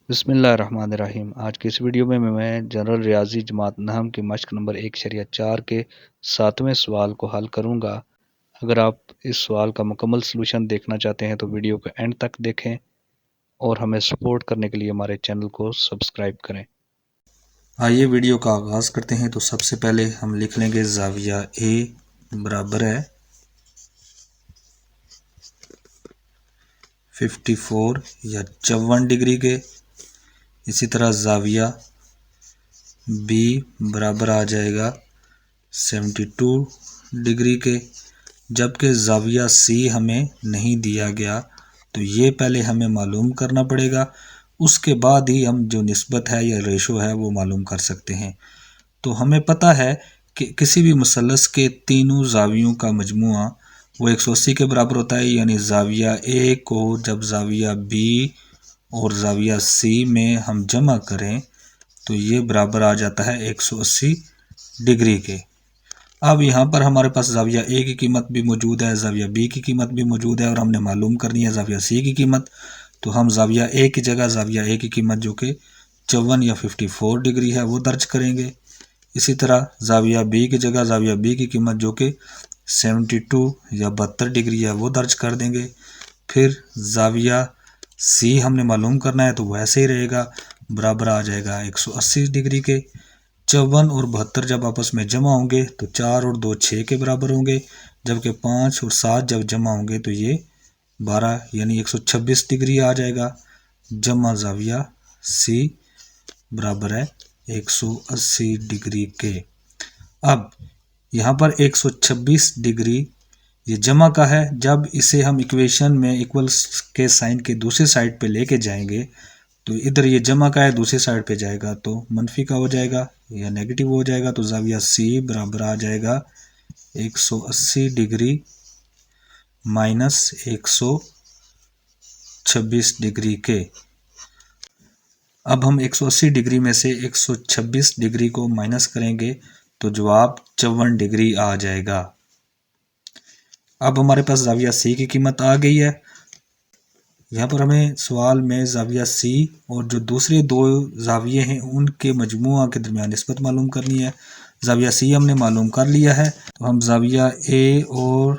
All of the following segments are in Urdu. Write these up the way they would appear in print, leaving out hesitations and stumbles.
بسم اللہ الرحمن الرحیم۔ آج کی اس ویڈیو میں جنرل ریاضی جماعت نہم کی مشق نمبر 1.4 کے 7ویں سوال کو حل کروں گا۔ اگر آپ اس سوال کا مکمل سلوشن دیکھنا چاہتے ہیں تو ویڈیو کو اینڈ تک دیکھیں اور ہمیں سپورٹ کرنے کے لیے ہمارے چینل کو سبسکرائب کریں۔ آئیے ویڈیو کا آغاز کرتے ہیں۔ تو سب سے پہلے ہم لکھ لیں گے زاویہ اے برابر ہے 54 یا 54 ڈگری کے۔ اسی طرح زاویہ بی برابر آ جائے گا 72 ڈگری کے، جبکہ زاویہ سی ہمیں نہیں دیا گیا تو یہ پہلے ہمیں معلوم کرنا پڑے گا، اس کے بعد ہی ہم جو نسبت ہے یا ریشو ہے وہ معلوم کر سکتے ہیں۔ تو ہمیں پتہ ہے کہ کسی بھی مثلث کے تینوں زاویوں کا مجموعہ وہ 180 کے برابر ہوتا ہے، یعنی زاویہ اے کو جب زاویہ بی اور زاویہ سی میں ہم جمع کریں تو یہ برابر آ جاتا ہے 180 ڈگری کے۔ اب یہاں پر ہمارے پاس زاویہ اے کی قیمت بھی موجود ہے، زاویہ بی کی قیمت بھی موجود ہے، اور ہم نے معلوم کرنی ہے زاویہ سی کی قیمت۔ تو ہم زاویہ اے کی جگہ زاویہ اے کی قیمت جو کہ 54 یا 54 ڈگری ہے وہ درج کریں گے۔ اسی طرح زاویہ بی کی جگہ زاویہ بی کی قیمت جو کہ 72 یا 72 ڈگری ہے وہ درج کر دیں گے۔ پھر زاویہ سی ہم نے معلوم کرنا ہے تو وہ ایسے ہی رہے گا، برابر آ جائے گا 180 ڈگری کے۔ 54 اور 72 جب آپس میں جمع ہوں گے تو 4 اور 2 6 کے برابر ہوں گے، جبکہ 5 اور 7 جب جمع ہوں گے تو یہ 12 یعنی 126 ڈگری آ جائے گا۔ جمع زاویہ سی برابر ہے 180 ڈگری کے۔ اب یہاں پر 126 ڈگری یہ جمع کا ہے، جب اسے ہم ایکویشن میں ایکولس کے سائن کے دوسری سائڈ پہ لے کے جائیں گے تو ادھر یہ جمع کا ہے دوسری سائڈ پہ جائے گا تو منفی کا ہو جائے گا یا نیگیٹو ہو جائے گا، تو زاویہ سی برابر آ جائے گا 180 ڈگری مائنس 126 ڈگری کے۔ اب ہم 180 ڈگری میں سے 126 ڈگری کو مائنس کریں گے تو جواب 54 ڈگری آ جائے گا۔ اب ہمارے پاس زاویہ سی کی قیمت آ گئی ہے۔ یہاں پر ہمیں سوال میں زاویہ سی اور جو دوسرے دو زاویے ہیں ان کے مجموعہ کے درمیان نسبت معلوم کرنی ہے۔ زاویہ سی ہم نے معلوم کر لیا ہے تو ہم زاویہ اے اور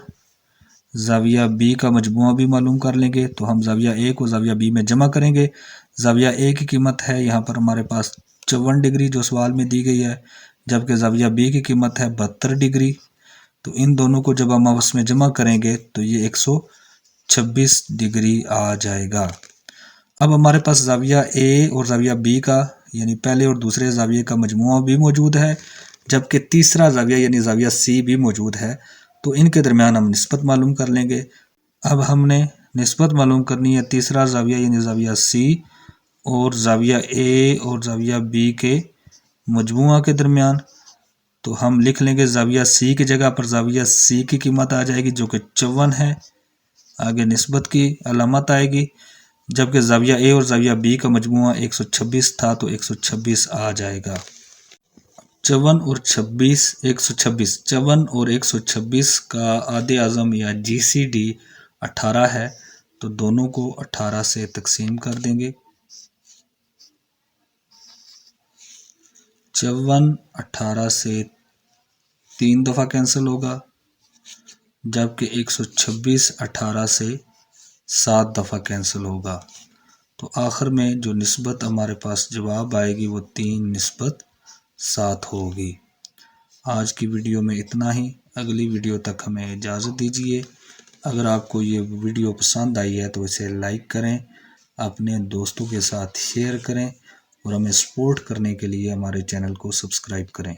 زاویہ بی کا مجموعہ بھی معلوم کر لیں گے، تو ہم زاویہ اے کو زاویہ بی میں جمع کریں گے۔ زاویہ اے کی قیمت ہے یہاں پر ہمارے پاس 54 ڈگری جو سوال میں دی گئی ہے، جبکہ زاویہ بی کی قیمت ہے 72 ڈگری۔ تو ان دونوں کو جب ہم آپس میں جمع کریں گے تو یہ 126 ڈگری آ جائے گا۔ اب ہمارے پاس زاویہ اے اور زاویہ بی کا یعنی پہلے اور دوسرے زاویے کا مجموعہ بھی موجود ہے، جبکہ تیسرا زاویہ یعنی زاویہ سی بھی موجود ہے، تو ان کے درمیان ہم نسبت معلوم کر لیں گے۔ اب ہم نے نسبت معلوم کرنی ہے تیسرا زاویہ یعنی زاویہ سی اور زاویہ اے اور زاویہ بی کے مجموعہ کے درمیان، تو ہم لکھ لیں گے زاویہ سی کی جگہ پر زاویہ سی کی قیمت آ جائے گی جو کہ 54 ہے، آگے نسبت کی علامت آئے گی، جبکہ زاویہ اے اور زاویہ بی کا مجموعہ 126 تھا تو 126 آ جائے گا۔ 54 اور 26 126، 54 اور 126 کا عادِ اعظم یا جی سی ڈی 18 ہے، تو دونوں کو 18 سے تقسیم کر دیں گے۔ 54 18 سے 3 دفعہ کینسل ہوگا، جبکہ 126 18 سے 7 دفعہ کینسل ہوگا، تو آخر میں جو نسبت ہمارے پاس جواب آئے گی وہ 3:7 ہوگی۔ آج کی ویڈیو میں اتنا ہی، اگلی ویڈیو تک ہمیں اجازت دیجیے۔ اگر آپ کو یہ ویڈیو پسند آئی ہے تو اسے لائک کریں، اپنے دوستوں کے ساتھ شیئر کریں اور ہمیں سپورٹ کرنے کے لیے ہمارے چینل کو سبسکرائب کریں۔